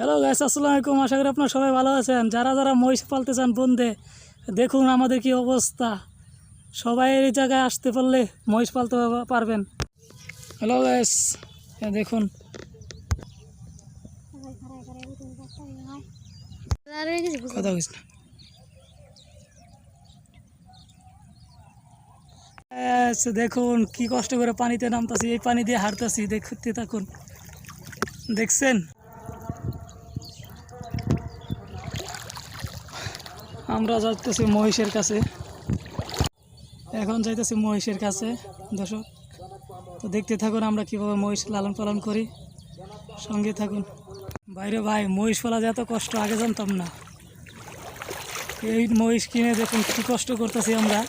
Hello guys, আসসালামু আলাইকুম। আশা করি আপনারা সবাই ভালো আছেন। যারা যারা মহিষ পালতে চান বন্ধে, দেখুন আমাদের কি অবস্থা। সবাই এই জায়গায় আসতে পারলে মহিষ পালতে পারবেন। হ্যালো গাইস, দেখুন কথা বলিস না। দেখুন কি কষ্ট করে পানিতে নামতাছি, এই পানি দিয়ে হাঁটতেছি। দেখতে থাকুন, দেখছেন? আমরা যাইতেছি মহিষের কাছে, এখন যাইতেছি মহিষের কাছে দর্শক। তো দেখতে থাকুন আমরা কীভাবে মহিষ লালন পালন করি, সঙ্গে থাকুন। বাইরে ভাই, মহিষ পালা যে এত কষ্ট আগে জানতাম না। এই মহিষ কিনে দেখুন কী কষ্ট করতেছি আমরা।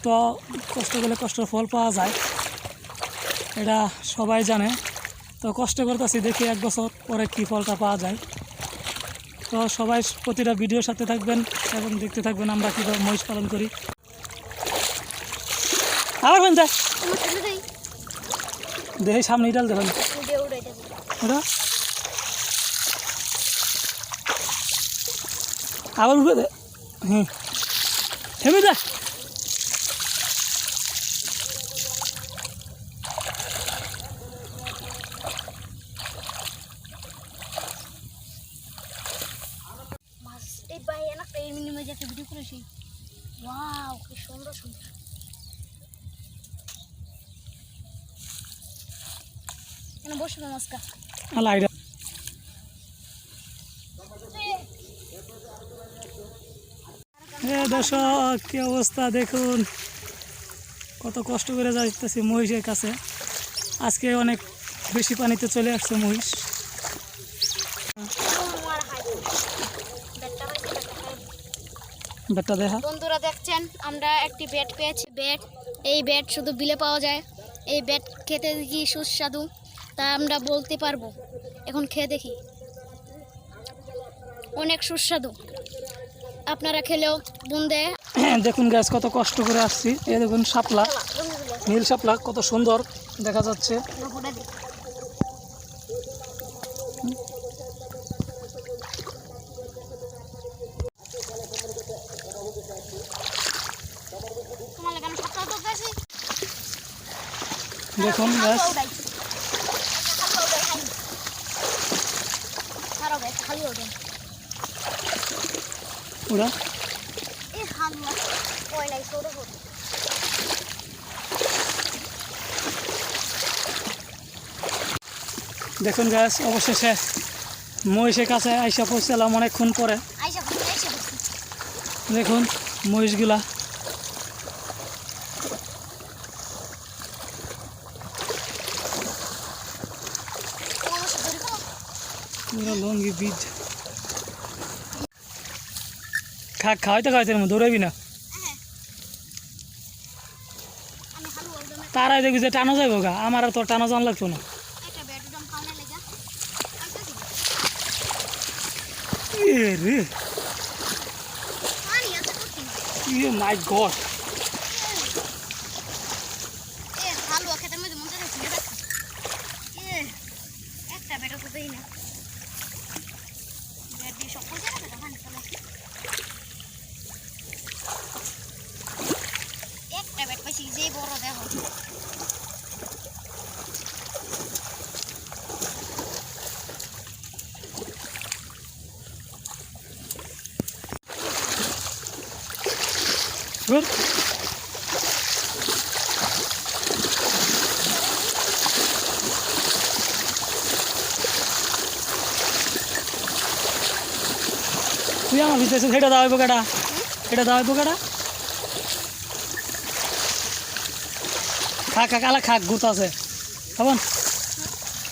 তো কষ্ট করলে কষ্টের ফল পাওয়া যায়, এটা সবাই জানে। তো কষ্ট করতেছি, দেখি 1 বছর পরে কী ফলটা পাওয়া যায়। তো সবাই প্রতিটা ভিডিওর সাথে থাকবেন এবং দেখতে থাকবেন আমরা কীভাবে মহিষ পালন করি। আবার কোন যায় দেখি সামনে ডাল দেখুন ওটা আবার উঠবে দে। থেমে যা। এই ভাই একটা মিনিমাইজ একটা ভিডিও করেছি। ওয়াও, কি সুন্দর সুন্দর। এখানে বসবে মাছকা আলাইডা। দর্শক কি অবস্থা দেখুন, কত কষ্ট করে যাইতেছি মহিষের কাছে। আজকে অনেক বেশি পানিতে চলে আসছে মহিষ। ব্যাটটা দেখা বন্ধুরা দেখছেন, আমরা একটি ব্যাট পেয়েছি। এই ব্যাট শুধু বিলে পাওয়া যায়। এই ব্যাট খেতে কি সুস্বাদু তা আমরা বলতে পারবো। এখন খেয়ে দেখি, অনেক সুস্বাদু। আপনারা খেলেও বন্ধে দেখুন গ্যাস কত কষ্ট করে আসছি। এই দেখুন শাপলা, নীল শাপলা কত সুন্দর দেখা যাচ্ছে। দেখুন গ্যাস ওরা দেখুন গ্যাস অবশেষে মহিষের কাছে আইসা পৌঁছালাম অনেকক্ষণ পরে। দেখুন মহিষগুলা লঙ্গি বীজ খাওয়াইতে খাওয়াইতে দৌড়াবি না, তারাই দেখবি যে টানো যাইব গা। আমার আর তোর টানো জান লাগতো না। মাই গড, একটা ব্যাট পাইছি যে বড় দেখো। গুড। তুই আমার ভিতরে সেটা দাওয়াই পোকাটা, এটা দাওয়াই পোকাটা খাক খাক আলা খাক গুত আছে খাবেন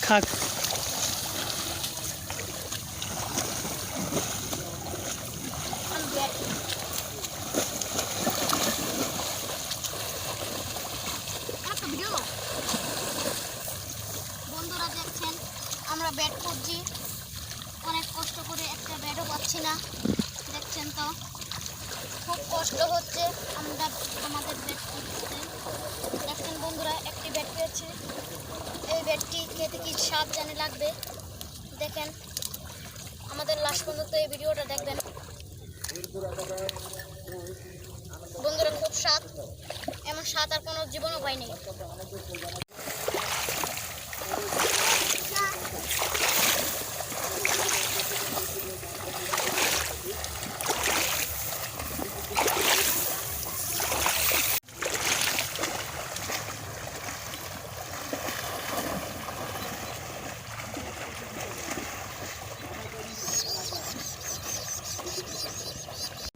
খাক। বন্ধুরা দেখছেন আমরা ব্যাট করছি, অনেক কষ্ট করে একটা ব্যাটও পাচ্ছি না। দেখছেন তো খুব কষ্ট হচ্ছে আমাদের ব্যাট করতে। দেখছেন বন্ধুরা, একটি ব্যাট পেয়েছি। এই ব্যাটটি খেতে কি স্বাদ জানে লাগবে, দেখেন লাস্ট পর্যন্ত এই ভিডিওটা দেখবেন বন্ধুরা। খুব স্বাদ, এমন স্বাদ আর কোনো জীবনও পাইনি।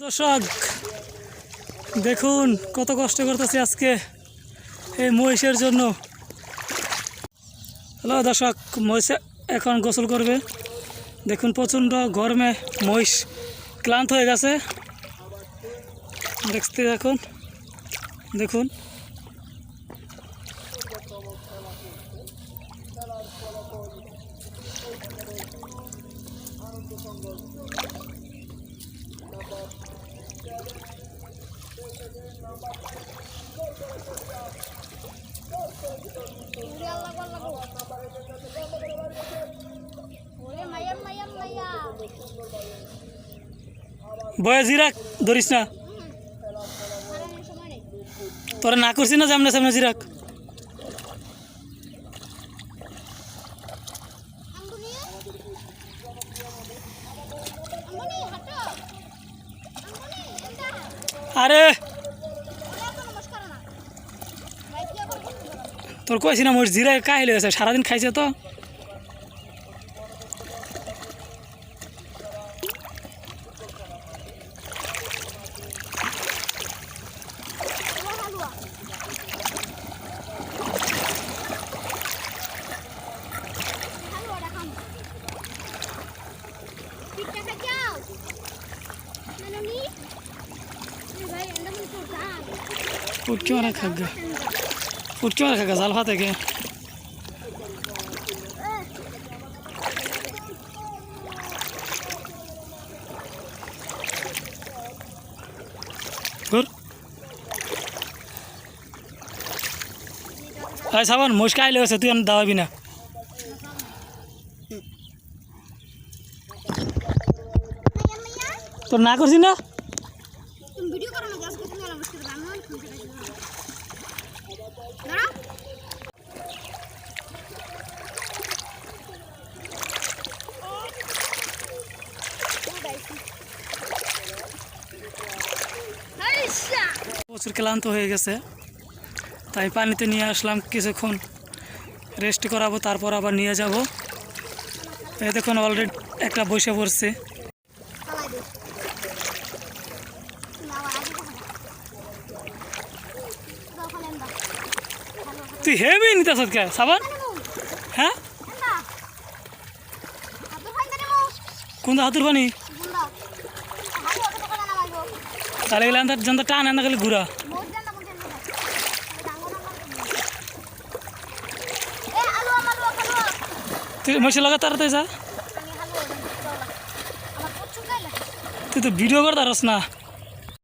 দর্শক দেখুন কত কষ্ট করতেছি আজকে এই মহিষের জন্য। হ্যালো দর্শক, মহিষ এখন গোসল করবে। দেখুন প্রচণ্ড গরমে মহিষ ক্লান্ত হয়ে গেছে। দেখতে দেখুন, দেখুন বয়ে জিরাক ধরিস না, তোরা না করছি না সামনে সামনে জিরাক। আরে তোর কইছি না মোর জিরা কাহিল হয়েছে, সারাদিন খাইছে তো। ফুটকি মারা খাগা, ফুটকি মারা খাগা জাল ভাতে কে। সাবান মুশকা আইলে হয়েছে, তুই দাওয়াবি না। তোর না করছি না প্রচুর ক্লান্ত হয়ে গেছে, তাই পানিতে নিয়ে আসলাম, কিছুক্ষণ রেস্ট করাবো, তারপর আবার নিয়ে যাব। এই দেখুন অলরেডি একটা বসে পড়ছে। তুই হেবি নিতেছ কে সাবান? হ্যাঁ কোন হাতুর পানি তাহলে গেলে জানতে টান আনা গেলে ঘুরা। তুই মশলা লাগা তাড়াতাড়ি যা, তুই তো ভিডিও করতে পারস না।